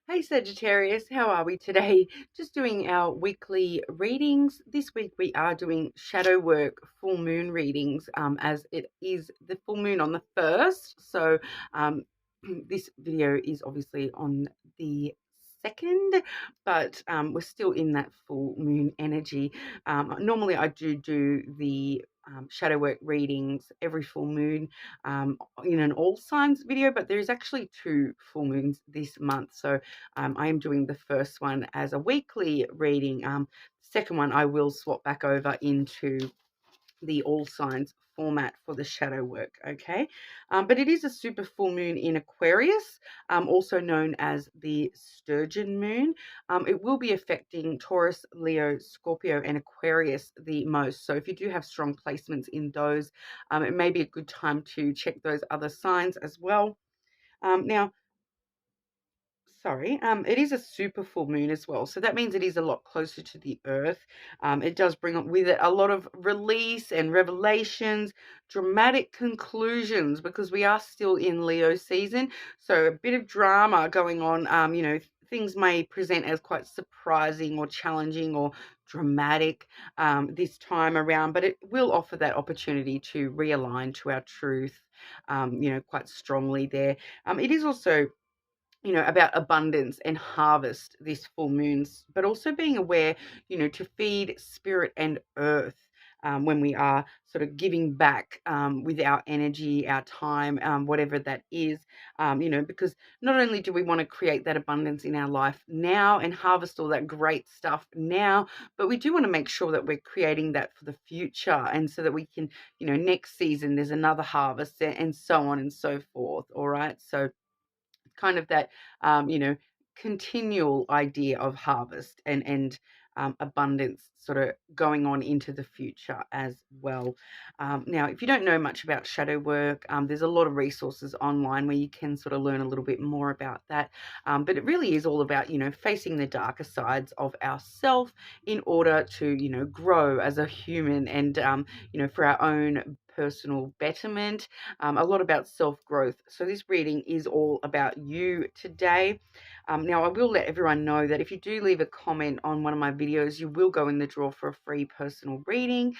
Hey Sagittarius, how are we today? Just doing our weekly readings. This week we are doing shadow work full moon readings as it is the full moon on the 1st. So this video is obviously on the 2nd, but we're still in that full moon energy. Normally I do the shadow work readings every full moon in an all signs video, but there's actually 2 full moons this month. So I am doing the first one as a weekly reading. Second one, I will swap back over into the all signs format for the shadow work. Okay, but it is a super full moon in Aquarius, also known as the sturgeon moon. It will be affecting Taurus, Leo, Scorpio and Aquarius the most. So if you do have strong placements in those, it may be a good time to check those other signs as well. Now, it is a super full moon as well. So that means it is a lot closer to the earth. It does bring with it a lot of release and revelations, dramatic conclusions, because we are still in Leo season. So a bit of drama going on. Things may present as quite surprising or challenging or dramatic this time around, but it will offer that opportunity to realign to our truth, quite strongly there. It is also about abundance and harvest this full moons, but also being aware, to feed spirit and earth when we are sort of giving back with our energy, our time, whatever that is, because not only do we want to create that abundance in our life now and harvest all that great stuff now, but we do want to make sure that we're creating that for the future. And so that we can, next season, there's another harvest and so on and so forth. All right. So, kind of that continual idea of harvest and abundance sort of going on into the future as well. Now, if you don't know much about shadow work, there's a lot of resources online where you can sort of learn a little bit more about that. But it really is all about, facing the darker sides of ourself in order to, grow as a human and, for our own personal betterment, a lot about self-growth. So this reading is all about you today. Now, I will let everyone know that if you do leave a comment on one of my videos, you will go in the draw for a free personal reading.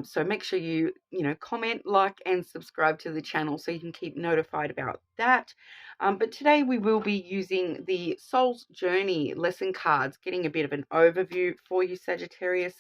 So make sure you, comment, like, and subscribe to the channel so you can keep notified about that. But today we will be using the Soul's Journey lesson cards, getting a bit of an overview for you, Sagittarius.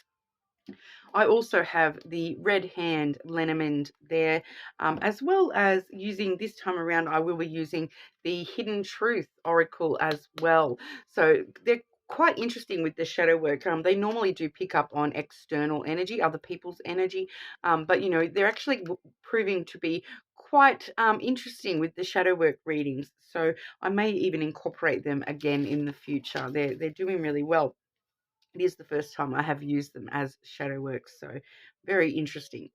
I also have the red hand lenormand there, as well as using this time around, I will be using the Hidden Truth Oracle as well. So they're quite interesting with the shadow work. They normally do pick up on external energy, other people's energy, but they're actually proving to be quite interesting with the shadow work readings. So I may even incorporate them again in the future. They're doing really well. It is the first time I have used them as shadow work, so very interesting.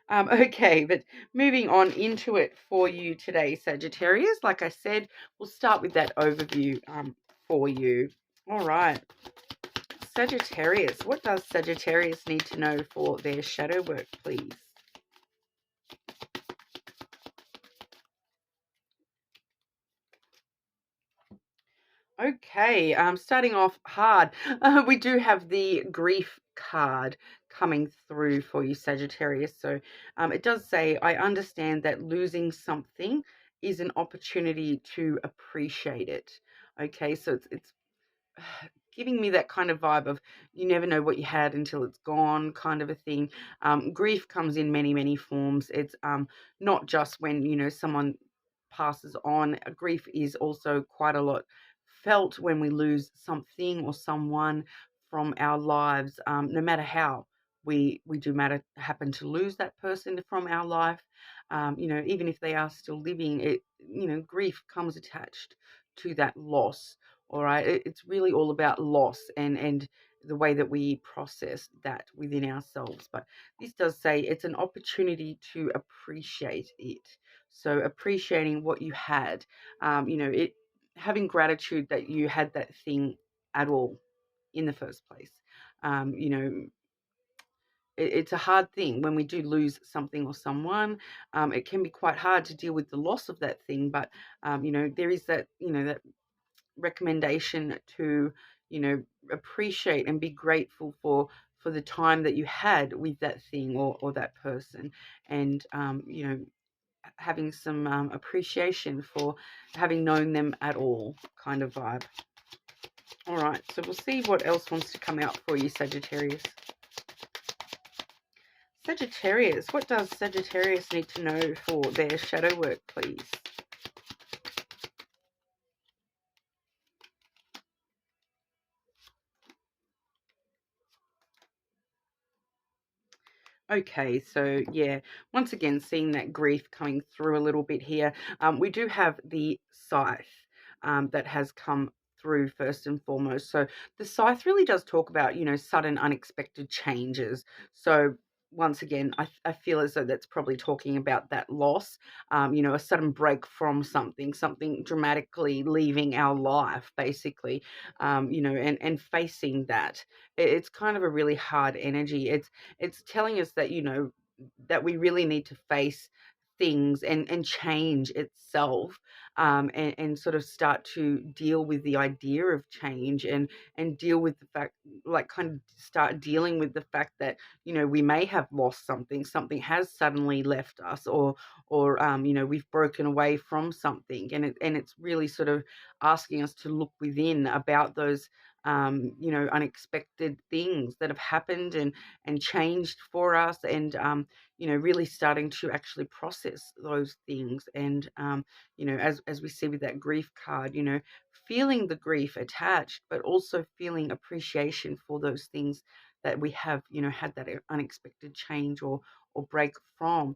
Okay, but moving on into it for you today, Sagittarius. Like I said, we'll start with that overview for you. All right, Sagittarius. What does Sagittarius need to know for their shadow work, please? Okay, starting off hard. We do have the grief card coming through for you, Sagittarius. So it does say, I understand that losing something is an opportunity to appreciate it. Okay, so it's giving me that kind of vibe of you never know what you had until it's gone, kind of a thing. Grief comes in many, many forms. It's not just when, someone passes on. Grief is also quite a lot felt when we lose something or someone from our lives, no matter how we do happen to lose that person from our life. Even if they are still living, grief comes attached to that loss. All right, it's really all about loss and the way that we process that within ourselves. But this does say it's an opportunity to appreciate it. So appreciating what you had, it having gratitude that you had that thing at all in the first place. It's a hard thing when we do lose something or someone. It can be quite hard to deal with the loss of that thing, but there is that that recommendation to, appreciate and be grateful for the time that you had with that thing or that person, and having some appreciation for having known them at all, kind of vibe. All right, so we'll see what else wants to come out for you, Sagittarius. Sagittarius, what does Sagittarius need to know for their shadow work, please? Okay, so yeah, once again, seeing that grief coming through a little bit here. We do have the scythe that has come through first and foremost. So the scythe really does talk about, sudden unexpected changes. So once again, I feel as though that's probably talking about that loss, a sudden break from something dramatically leaving our life, basically, and facing that. It's kind of a really hard energy. It's telling us that, that we really need to face things and change itself, and sort of start to deal with the idea of change, and deal with the fact, like, kind of start dealing with the fact that, we may have lost something has suddenly left us, or we've broken away from something, and it's really sort of asking us to look within about those unexpected things that have happened and changed for us, and really starting to actually process those things, and as we see with that grief card, feeling the grief attached, but also feeling appreciation for those things that we have, had that unexpected change or break from,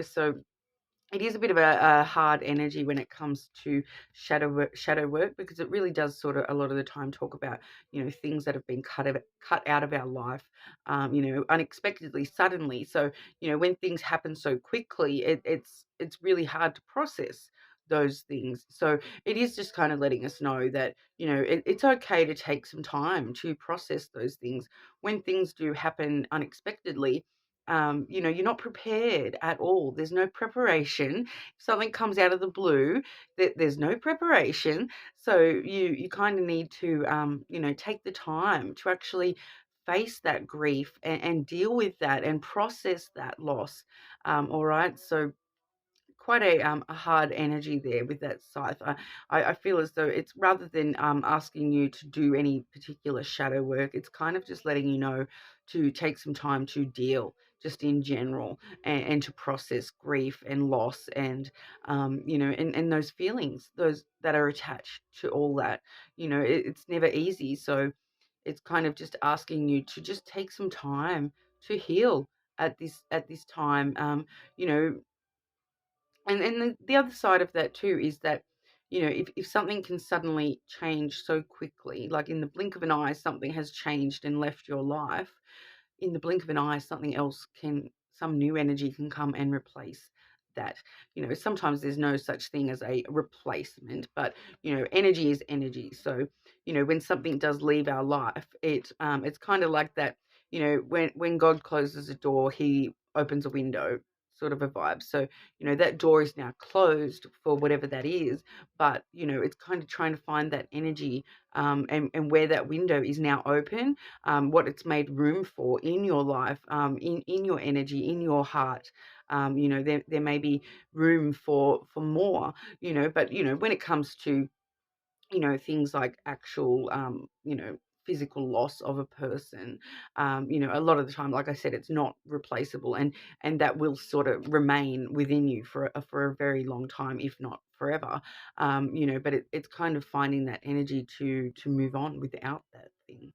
so it is a bit of a hard energy when it comes to shadow work, because it really does sort of a lot of the time talk about, things that have been cut out of our life, unexpectedly, suddenly. So, when things happen so quickly, it's really hard to process those things. So it is just kind of letting us know that, it's okay to take some time to process those things when things do happen unexpectedly. You're not prepared at all. There's no preparation. If something comes out of the blue, there's no preparation. So you kind of need to, take the time to actually face that grief, and deal with that and process that loss. All right. So quite a hard energy there with that scythe. I feel as though it's, rather than asking you to do any particular shadow work, it's kind of just letting you know to take some time to deal just in general, and to process grief and loss, and and those feelings, those that are attached to all that. It's never easy, so it's kind of just asking you to just take some time to heal at this time. You know, and the other side of that too is that, if something can suddenly change so quickly, like in the blink of an eye, something has changed and left your life, in the blink of an eye, some new energy can come and replace that. Sometimes there's no such thing as a replacement, but, energy is energy. So, when something does leave our life, it's kind of like that, when God closes a door, he opens a window, sort of a vibe. So, that door is now closed for whatever that is, but, it's kind of trying to find that energy, and where that window is now open, what it's made room for in your life, in your energy, in your heart. There may be room for more, but, when it comes to, things like actual, physical loss of a person, a lot of the time, like I said, it's not replaceable, and that will sort of remain within you for a very long time, if not forever. But it's kind of finding that energy to move on without that thing.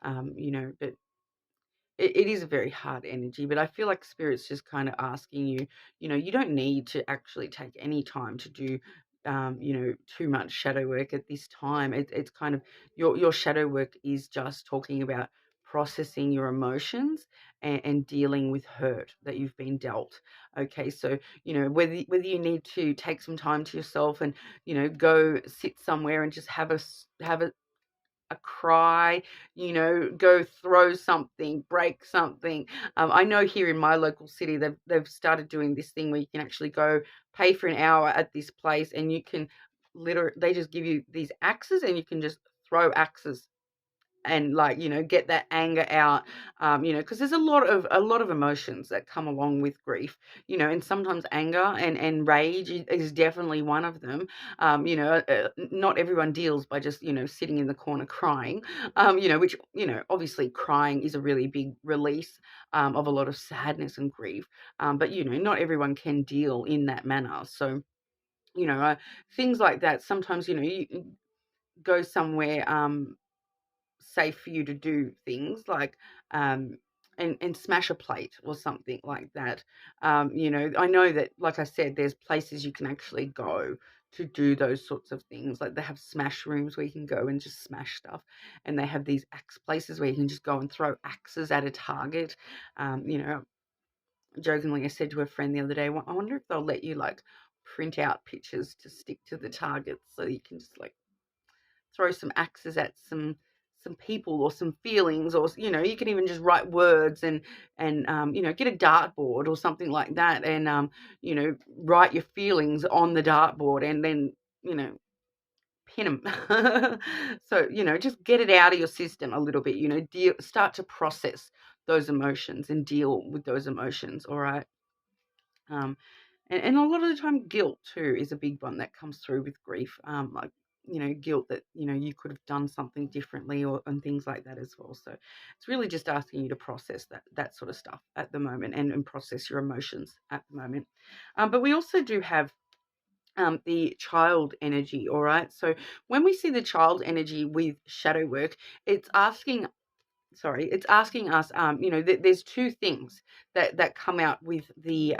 But it is a very hard energy, but I feel like spirit's just kind of asking you, you don't need to actually take any time to do, too much shadow work at this time. It's kind of, your shadow work is just talking about processing your emotions, and dealing with hurt that you've been dealt. Okay, so, whether you need to take some time to yourself and, go sit somewhere and just have a cry, go throw something, break something. I know here in my local city, they've started doing this thing where you can actually go pay for an hour at this place, and you can they just give you these axes, and you can just throw axes and, like, get that anger out, because there's a lot of emotions that come along with grief, and sometimes anger and rage is definitely one of them. Not everyone deals by just, sitting in the corner crying, which, obviously crying is a really big release, of a lot of sadness and grief, but, not everyone can deal in that manner. So, things like that, sometimes, you go somewhere, safe for you to do things like, um and smash a plate or something like that. I know that, like I said, there's places you can actually go to do those sorts of things. Like, they have smash rooms where you can go and just smash stuff, and they have these axe places where you can just go and throw axes at a target. Jokingly, I said to a friend the other day, I wonder if they'll let you, like, print out pictures to stick to the targets, so you can just, like, throw some axes at some people or some feelings, or you can even just write words, and get a dartboard or something like that, and write your feelings on the dartboard, and then you know pin them. So just get it out of your system a little bit. Start to process those emotions and deal with those emotions. All right. um and a lot of the time, guilt too is a big one that comes through with grief. Like, guilt that, you could have done something differently, and things like that as well. So it's really just asking you to process that sort of stuff at the moment, and process your emotions at the moment. But we also do have the child energy. All right. So when we see the child energy with shadow work, it's asking it's asking us, there's two things that come out with the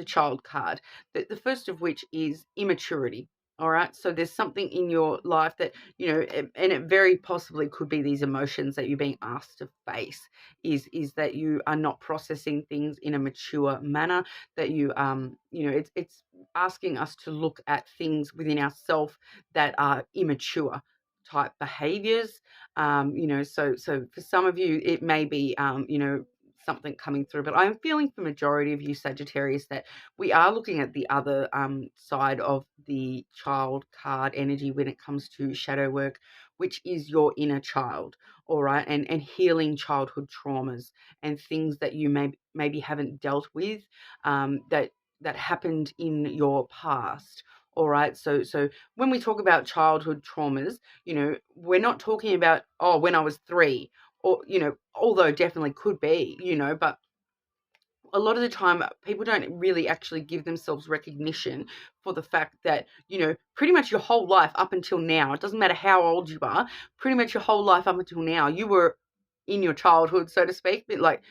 child card. The first of which is immaturity. All right, so there's something in your life that, and it very possibly could be these emotions that you're being asked to face, is that you are not processing things in a mature manner, that it's asking us to look at things within ourselves that are immature type behaviors. So for some of you, it may be, something coming through, but I'm feeling for majority of you Sagittarius that we are looking at the other side of the child card energy when it comes to shadow work, which is your inner child. All right, and healing childhood traumas and things that you maybe haven't dealt with, that happened in your past. All right, so when we talk about childhood traumas, we're not talking about, oh, when I was 3, or, although definitely could be, but a lot of the time people don't really actually give themselves recognition for the fact that, pretty much your whole life up until now, it doesn't matter how old you are, pretty much your whole life up until now, you were in your childhood, so to speak, but like,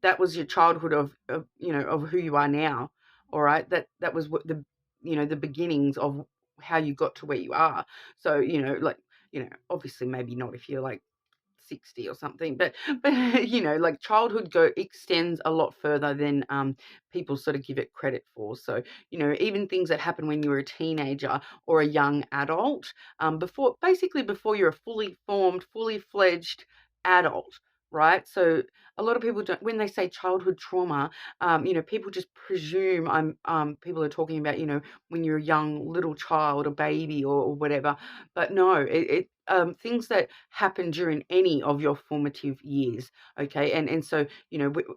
that was your childhood of who you are now. All right, that was what the beginnings of how you got to where you are. So, like, obviously maybe not if you're like 60 or something, but like, childhood extends a lot further than people sort of give it credit for. So, even things that happen when you were a teenager or a young adult, before you're a fully formed, fully fledged adult, right? So a lot of people don't, when they say childhood trauma, people just presume people are talking about, when you're a young little child, a baby, or whatever. But no, things that happen during any of your formative years. Okay, and so,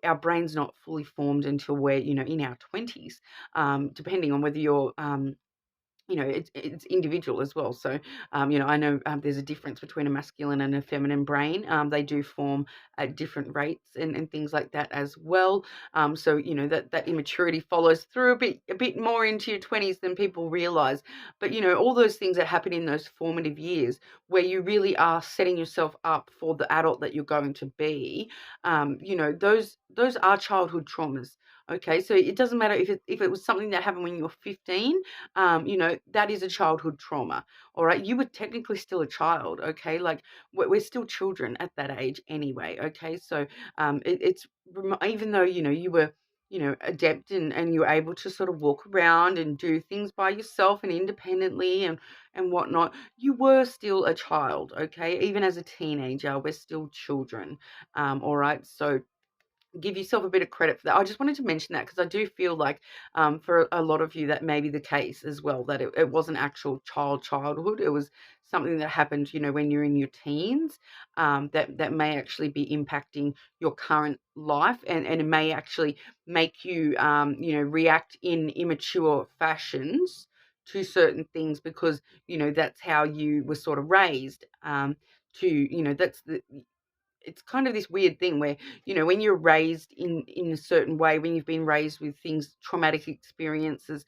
our brain's not fully formed until we're, in our 20s, depending on whether you're it's individual as well. So, I know, there's a difference between a masculine and a feminine brain. They do form at different rates, and things like that as well. So, that immaturity follows through a bit more into your 20s than people realize. But, all those things that happen in those formative years, where you really are setting yourself up for the adult that you're going to be, those are childhood traumas. Okay, so it doesn't matter if it was something that happened when you were 15. That is a childhood trauma. All right, you were technically still a child. Okay, like, we're still children at that age anyway. Okay, so even though, you were, adept, and you were able to sort of walk around and do things by yourself and independently, and whatnot, you were still a child. Okay, even as a teenager, we're still children. All right, so give yourself a bit of credit for that. I just wanted to mention that because I do feel like for a lot of you that may be the case as well, that it wasn't actual childhood. It was something that happened, when you're in your teens, that may actually be impacting your current life, and it may actually make you, react in immature fashions to certain things because, that's how you were sort of raised. That's the it's kind of this weird thing where, when you're raised in a certain way, when you've been raised with things, traumatic experiences,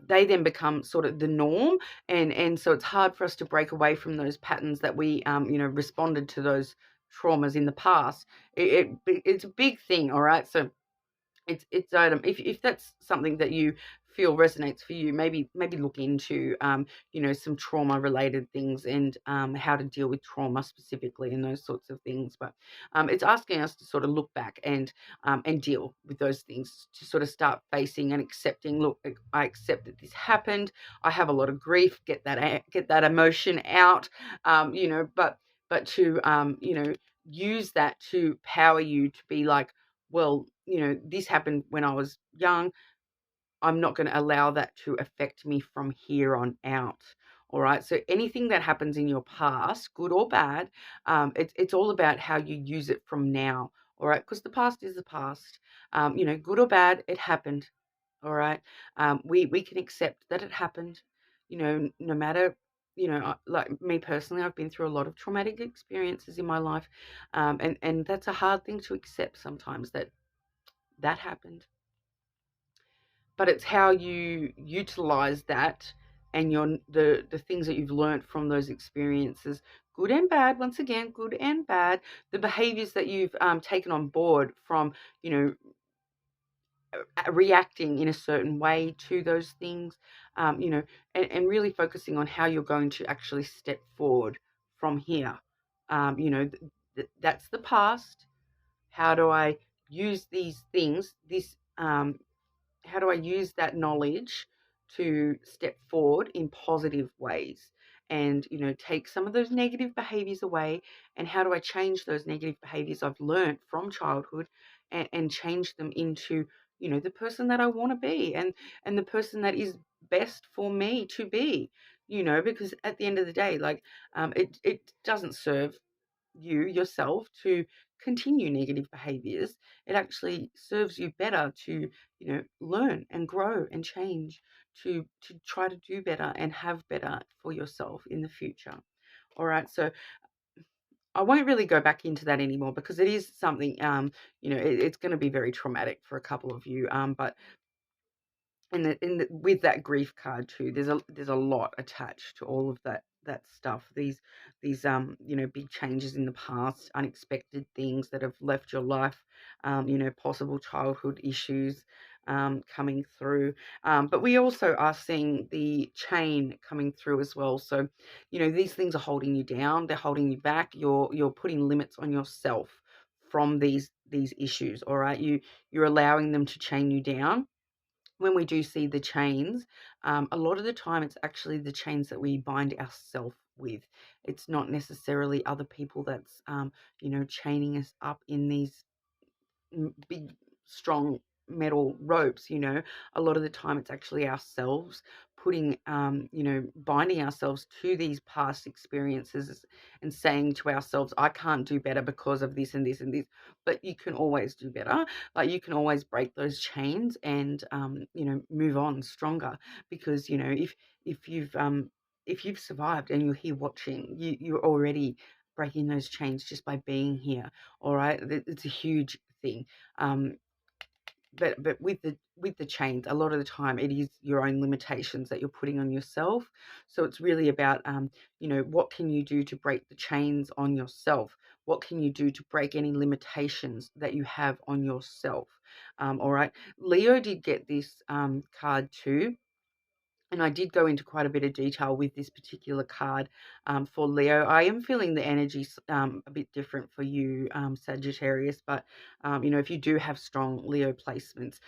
they then become sort of the norm, and so it's hard for us to break away from those patterns that we responded to those traumas in the past. It's a big thing, all right. So it's if that's something that you feel resonates for you, maybe look into some trauma related things, and how to deal with trauma specifically and those sorts of things. But it's asking us to sort of look back and deal with those things, to sort of start facing and accepting. Look, I accept that this happened. I have a lot of grief. Get that emotion out. But to use that to power you to be like, well, this happened when I was young. I'm not going to allow that to affect me from here on out. All right. So anything that happens in your past, good or bad, it's all about how you use it from now. All right. Because the past is the past. Good or bad, it happened. All right. We can accept that it happened. No matter. Like me personally, I've been through a lot of traumatic experiences in my life, and that's a hard thing to accept sometimes, that happened. But it's how you utilize that, and the things that you've learned from those experiences, good and bad. Once again, good and bad. The behaviors that you've taken on board from, reacting in a certain way to those things, and really focusing on how you're going to actually step forward from here. That's the past. How do I use these things, how do I use that knowledge to step forward in positive ways, and, take some of those negative behaviors away? And how do I change those negative behaviors I've learned from childhood, and change them into, the person that I want to be, and the person that is best for me to be, because at the end of the day, like, it doesn't serve you yourself to continue negative behaviors. It actually serves you better to, learn and grow and change, to try to do better and have better for yourself in the future. All right. So I won't really go back into that anymore because it is something, it's going to be very traumatic for a couple of you. But with that grief card too, there's a lot attached to all of that stuff. These big changes in the past, unexpected things that have left your life, possible childhood issues coming through. But we also are seeing the chain coming through as well. So, these things are holding you down, they're holding you back. You're putting limits on yourself from these issues. All right. You're allowing them to chain you down. When we do see the chains, a lot of the time it's actually the chains that we bind ourselves with. It's not necessarily other people that's, chaining us up in these big, strong metal ropes. A lot of the time it's actually ourselves putting, binding ourselves to these past experiences, and saying to ourselves, I can't do better because of this and this and this. But you can always do better. Like, you can always break those chains and, move on stronger, because, if you've survived and you're here watching, you're already breaking those chains just by being here. All right. It's a huge thing. Um, but with the chains, a lot of the time it is your own limitations that you're putting on yourself. So it's really about, what can you do to break the chains on yourself? What can you do to break any limitations that you have on yourself? All right. Leo did get this card too. And I did go into quite a bit of detail with this particular card for Leo. I am feeling the energy's a bit different for you, Sagittarius, but, if you do have strong Leo placements,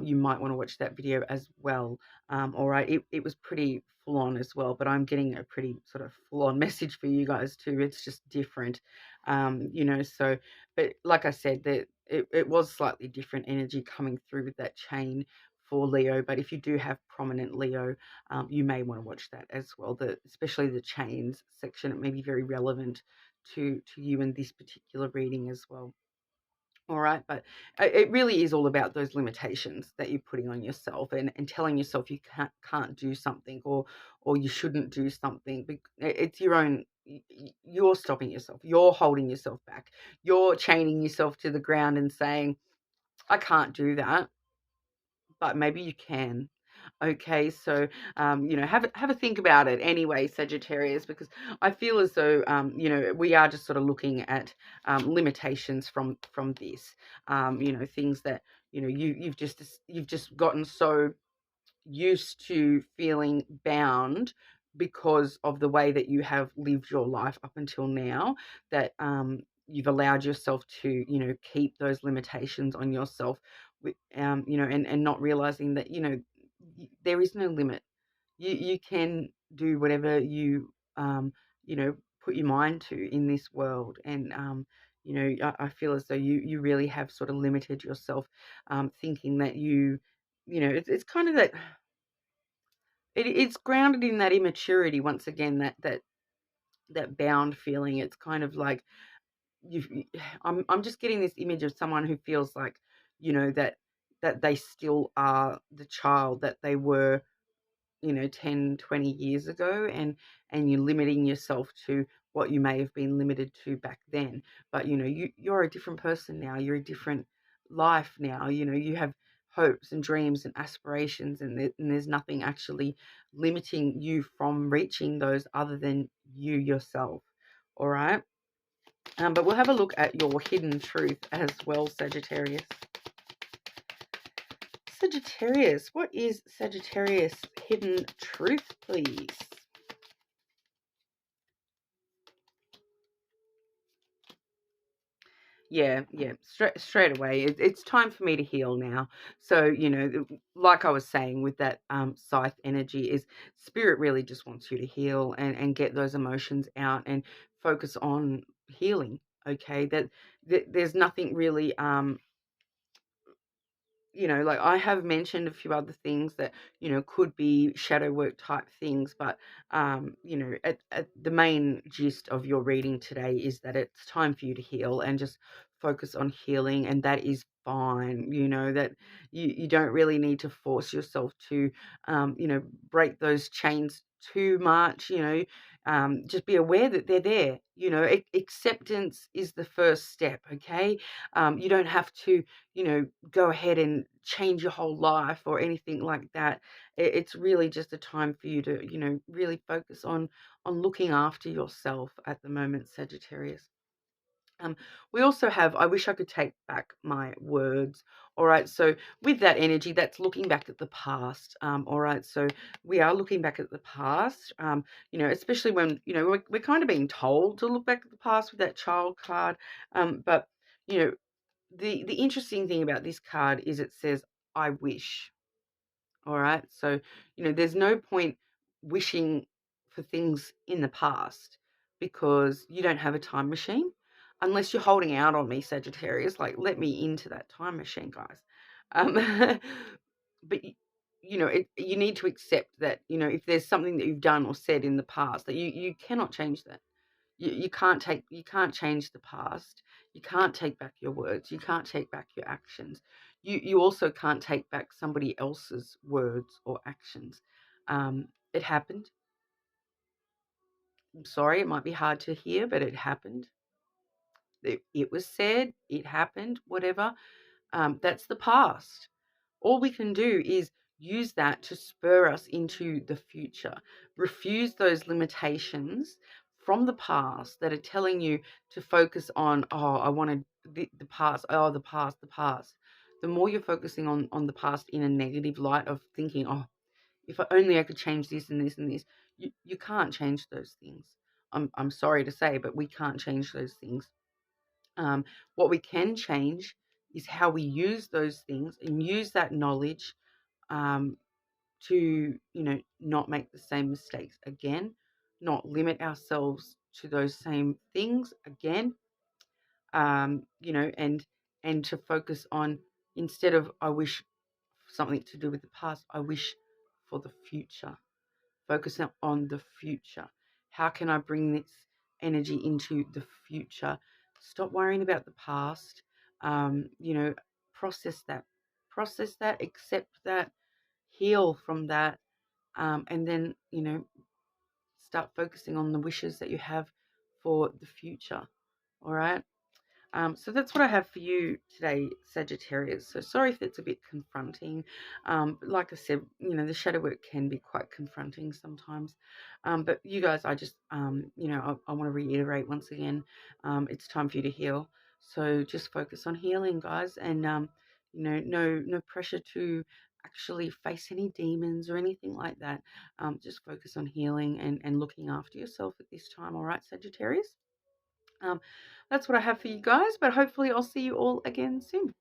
you might want to watch that video as well. All right, it was pretty full on as well, but I'm getting a pretty sort of full on message for you guys too. It's just different, so, but like I said, that it was slightly different energy coming through with that chain for Leo. But if you do have prominent Leo, you may want to watch that as well. Especially the chains section, it may be very relevant to you in this particular reading as well. All right, but it really is all about those limitations that you're putting on yourself, and telling yourself you can't do something, or you shouldn't do something. It's your own. You're stopping yourself. You're holding yourself back. You're chaining yourself to the ground and saying, "I can't do that," but maybe you can. Okay, so have a think about it anyway, Sagittarius, because I feel as though we are just sort of looking at limitations from this, things that you've just gotten so used to feeling bound because of the way that you have lived your life up until now, that you've allowed yourself to keep those limitations on yourself with and not realizing that there is no limit. You can do whatever you put your mind to in this world. And I feel as though you really have sort of limited yourself, thinking that it's kind of that it's grounded in that immaturity once again, that bound feeling. It's kind of like you I'm just getting this image of someone who feels like that they still are the child that they were 10, 20 years ago, and you're limiting yourself to what you may have been limited to back then. But you're a different person now. You're a different life now. You have hopes and dreams and aspirations, and there's nothing actually limiting you from reaching those other than you yourself. All right. But we'll have a look at your hidden truth as well, Sagittarius. Sagittarius, what is Sagittarius' hidden truth, please? Yeah. Straight away. It's time for me to heal now. So, like I was saying with that scythe energy, is spirit really just wants you to heal and get those emotions out and focus on healing. Okay. That there's nothing really like I have mentioned a few other things that, could be shadow work type things, but, at the main gist of your reading today is that it's time for you to heal and just focus on healing. And that is fine, that you don't really need to force yourself to, break those chains too much, just be aware that they're there. Acceptance is the first step. Okay. You don't have to, go ahead and change your whole life or anything like that. It's really just a time for you to, really focus on looking after yourself at the moment, Sagittarius. Um, we also have, I wish I could take back my words. All right. So with that energy, that's looking back at the past. All right. So we are looking back at the past, especially when, we're kind of being told to look back at the past with that child card. But, you know, the interesting thing about this card is it says, I wish. All right. So, there's no point wishing for things in the past because you don't have a time machine unless you're holding out on me, Sagittarius. Like, let me into that time machine, guys. Um, but, you need to accept that, if there's something that you've done or said in the past, that you cannot change that. You can't change the past. You can't take back your words. You can't take back your actions. You also can't take back somebody else's words or actions. It happened. I'm sorry, it might be hard to hear, but it happened. It was said, it happened, whatever. That's the past. All we can do is use that to spur us into the future. Refuse those limitations from the past that are telling you to focus on, oh, I wanted the past, oh, the past, the past. The more you're focusing on the past in a negative light of thinking, oh, if only I could change this and this and this. You can't change those things. I'm sorry to say, but we can't change those things. What we can change is how we use those things and use that knowledge to, not make the same mistakes again, not limit ourselves to those same things again, and to focus on, instead of I wish something to do with the past, I wish for the future. Focus on the future. How can I bring this energy into the future? Stop worrying about the past. Process that. Process that, accept that, heal from that, and then, start focusing on the wishes that you have for the future. All right. So that's what I have for you today, Sagittarius. So sorry if it's a bit confronting. But like I said, the shadow work can be quite confronting sometimes. But you guys, I just, I want to reiterate once again, it's time for you to heal. So just focus on healing, guys, and no pressure to actually face any demons or anything like that. Just focus on healing and looking after yourself at this time. All right, Sagittarius. Um, that's what I have for you guys, but hopefully I'll see you all again soon.